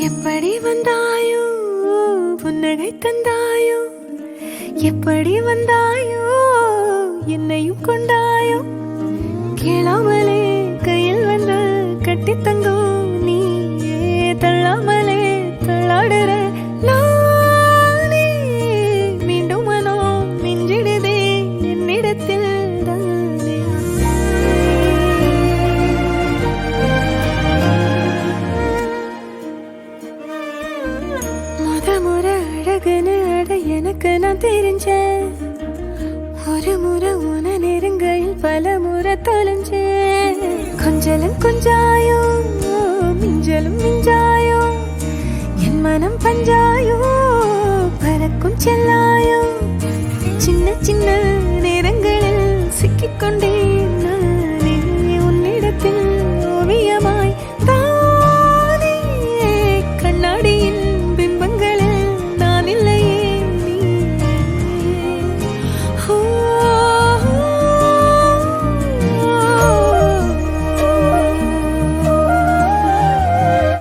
எப்படி வந்தாயோ புன்னகை தந்தாயோ, எப்படி வந்தாயோ என்னையும் கொண்டாயோ, கேளாமலே கையில் வந்து கட்டி தங்கோ நீ தள்ளாமலே தள்ளாடுற நானே, மீண்டும் மனோ மிஞ்சிடுதே என்னிடத்தில் தானே. முறை அழகுன்னு அட எனக்கு நான் தெரிஞ்சேன், ஒரு முறை உன நெருங்கையில் பல முறை தொலைஞ்சேன். கொஞ்சலும் கொஞ்சாயோ மிஞ்சலும் மிஞ்சாயோ, என் மனம் பஞ்சாயோ பறக்கும் செல்லாயோ, சின்ன சின்ன நேரங்களில் சிக்கிக்கொண்டே